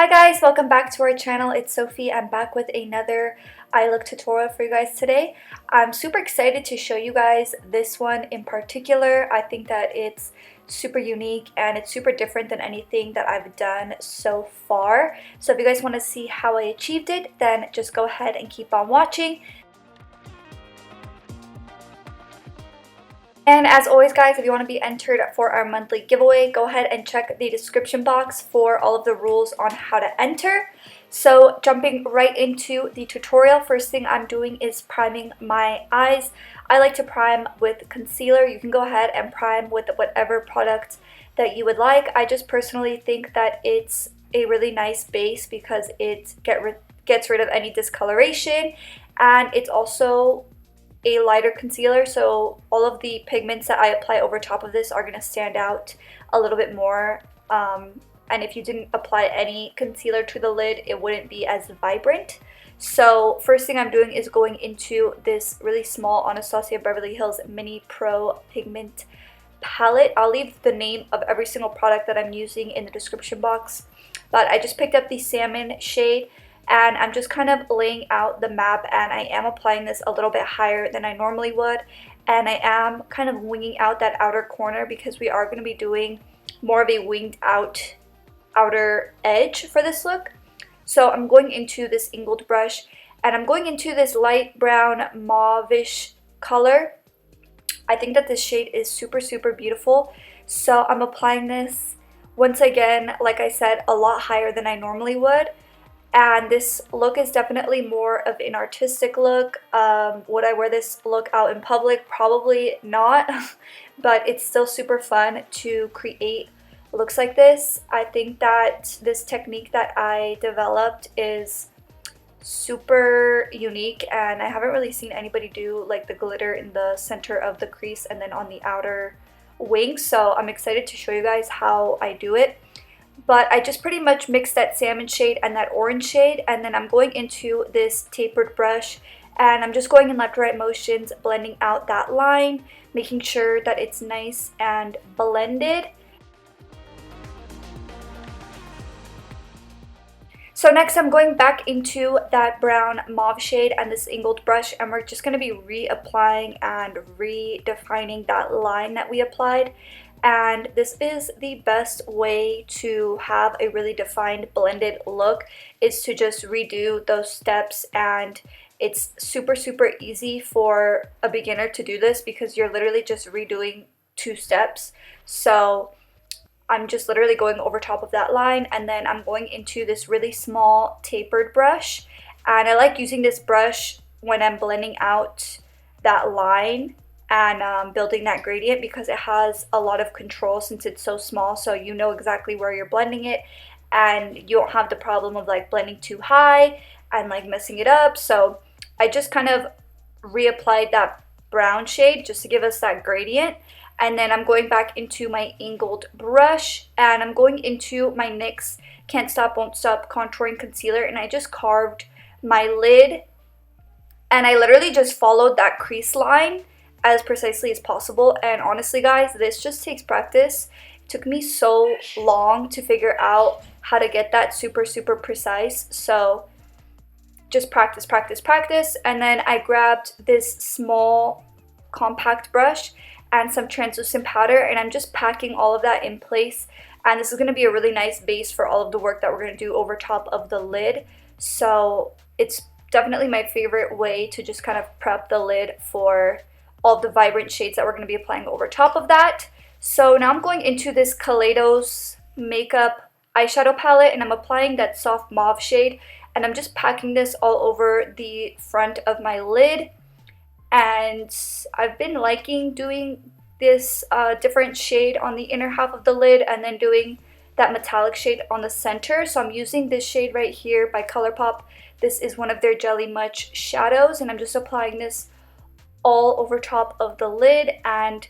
Hi guys, welcome back to our channel. It's Sophie. I'm back with another eye look tutorial for you guys today. I'm super excited to show you guys this one in particular. I think that it's super unique and it's super different than anything that I've done so far. So if you guys want to see how I achieved it, then just go ahead and keep on watching. And as always guys, if you want to be entered for our monthly giveaway, go ahead and check the description box for all of the rules on how to enter. So jumping right into the tutorial, first thing I'm doing is priming my eyes. I like to prime with concealer. You can go ahead and prime with whatever product that you would like. I just personally think that it's a really nice base because it gets rid of any discoloration, and it's also a lighter concealer, so all of the pigments that I apply over top of this are going to stand out a little bit more, and if you didn't apply any concealer to the lid, it wouldn't be as vibrant. So first thing I'm doing is going into this really small Anastasia Beverly Hills Mini Pro Pigment Palette. I'll leave the name of every single product that I'm using in the description box, but I just picked up the salmon shade. And I'm just kind of laying out the map, and I am applying this a little bit higher than I normally would, and I am kind of winging out that outer corner because we are going to be doing more of a winged out outer edge for this look. So I'm going into this angled brush, and I'm going into this light brown mauve-ish color. I think that this shade is super beautiful, so I'm applying this once again, like I said, a lot higher than I normally would. And this look is definitely more of an artistic look. Would I wear this look out in public? Probably not, but it's still super fun to create looks like this. I think that this technique that I developed is super unique, and I haven't really seen anybody do like the glitter in the center of the crease and then on the outer wing. So I'm excited to show you guys how I do it. But I just pretty much mixed that salmon shade and that orange shade, and then I'm going into this tapered brush, and I'm just going in left-right motions, blending out that line, making sure that it's nice and blended. So next I'm going back into that brown mauve shade and this angled brush, and we're just going to be reapplying and redefining that line that we applied. And this is the best way to have a really defined blended look, is to just redo those steps, and it's super easy for a beginner to do this because you're literally just redoing 2 steps. So I'm just literally going over top of that line, and then I'm going into this really small tapered brush, and I like using this brush when I'm blending out that line and building that gradient because it has a lot of control since it's so small, so you know exactly where you're blending it and you don't have the problem of like blending too high and like messing it up. So I just kind of reapplied that brown shade just to give us that gradient, and then I'm going back into my angled brush, and I'm going into my NYX Can't Stop Won't Stop contouring concealer, and I just carved my lid, and I literally just followed that crease line as precisely as possible. And honestly guys, this just takes practice. It took me so long to figure out how to get that super precise, so just practice. And then I grabbed this small compact brush and some translucent powder, and I'm just packing all of that in place, and this is going to be a really nice base for all of the work that we're going to do over top of the lid. So it's definitely my favorite way to just kind of prep the lid for all of the vibrant shades that we're going to be applying over top of that. So now I'm going into this Kaleidos makeup eyeshadow palette, and I'm applying that soft mauve shade, and I'm just packing this all over the front of my lid. And I've been liking doing this different shade on the inner half of the lid and then doing that metallic shade on the center. So I'm using this shade right here by Colourpop. This is one of their Jelly Much shadows, and I'm just applying this all over top of the lid. And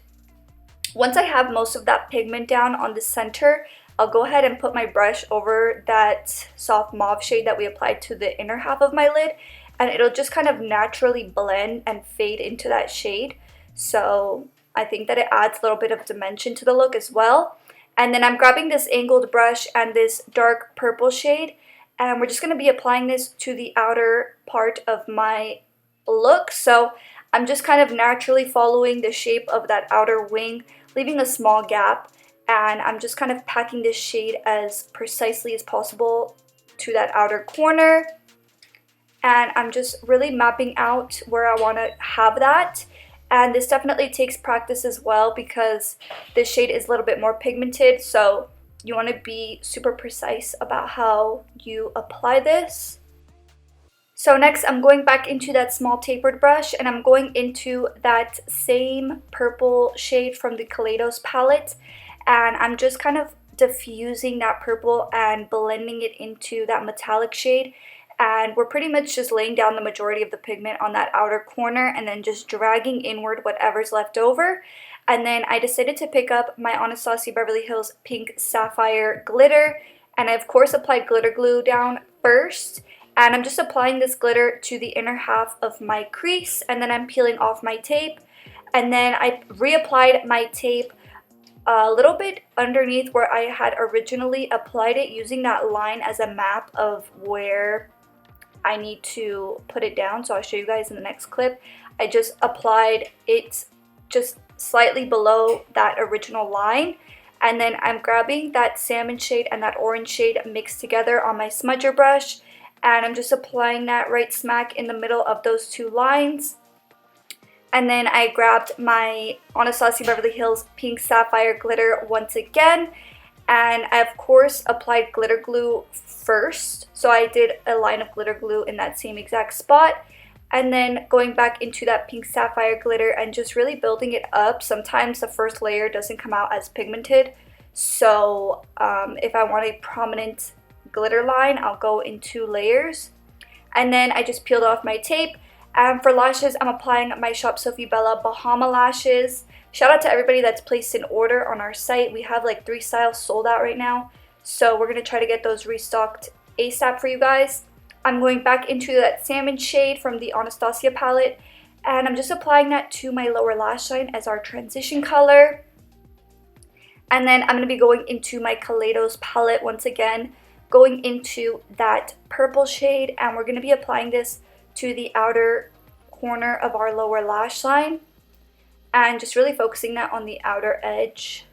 once I have most of that pigment down on the center, I'll go ahead and put my brush over that soft mauve shade that we applied to the inner half of my lid, and it'll just kind of naturally blend and fade into that shade. So I think that it adds a little bit of dimension to the look as well. And then I'm grabbing this angled brush and this dark purple shade, and we're just going to be applying this to the outer part of my look. So I'm just kind of naturally following the shape of that outer wing, leaving a small gap, and I'm just kind of packing this shade as precisely as possible to that outer corner. And I'm just really mapping out where I want to have that. And this definitely takes practice as well because this shade is a little bit more pigmented, so you want to be super precise about how you apply this. So next I'm going back into that small tapered brush, and I'm going into that same purple shade from the Kaleidos palette, and I'm just kind of diffusing that purple and blending it into that metallic shade. And we're pretty much just laying down the majority of the pigment on that outer corner and then just dragging inward whatever's left over. And then I decided to pick up my Anastasia Beverly Hills Pink Sapphire glitter, and I of course applied glitter glue down first. And I'm just applying this glitter to the inner half of my crease, and then I'm peeling off my tape. And then I reapplied my tape a little bit underneath where I had originally applied it, using that line as a map of where I need to put it down. So I'll show you guys in the next clip. I just applied it just slightly below that original line, and then I'm grabbing that salmon shade and that orange shade mixed together on my smudger brush, and I'm just applying that right smack in the middle of those two lines. And then I grabbed my Anastasia Beverly Hills Pink Sapphire glitter once again, and I of course applied glitter glue first. So I did a line of glitter glue in that same exact spot, and then going back into that pink sapphire glitter and just really building it up. Sometimes the first layer doesn't come out as pigmented, so if I want a prominent glitter line, I'll go in 2 layers. And then I just peeled off my tape. And for lashes, I'm applying my Shop Sophie Bella Bahama lashes. Shout out to everybody that's placed an order on our site. We have like 3 styles sold out right now, so we're going to try to get those restocked ASAP for you guys. I'm going back into that salmon shade from the Anastasia palette, and I'm just applying that to my lower lash line as our transition color. And then I'm going to be going into my Kaleidos palette once again, going into that purple shade, and we're going to be applying this to the outer corner of our lower lash line, and just really focusing that on the outer edge.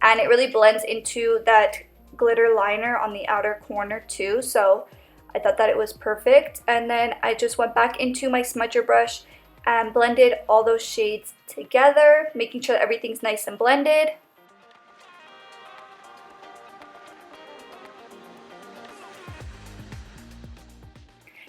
And it really blends into that glitter liner on the outer corner too, so I thought that it was perfect. And then I just went back into my smudger brush and blended all those shades together, making sure that everything's nice and blended.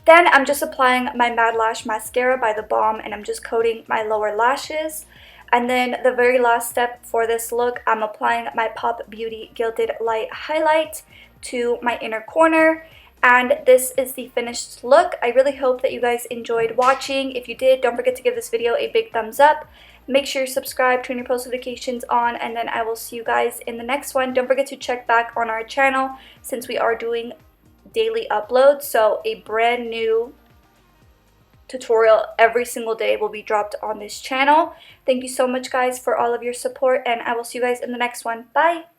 Then I'm just applying my Mad Lash Mascara by The Balm, and I'm just coating my lower lashes. And then the very last step for this look, I'm applying my Pop Beauty Gilded Light Highlight to my inner corner. And this is the finished look. I really hope that you guys enjoyed watching. If you did, don't forget to give this video a big thumbs up. Make sure you subscribe, turn your post notifications on, and then I will see you guys in the next one. Don't forget to check back on our channel since we are doing daily uploads, so a brand new tutorial every single day will be dropped on this channel. Thank you so much guys for all of your support, and I will see you guys in the next one. Bye!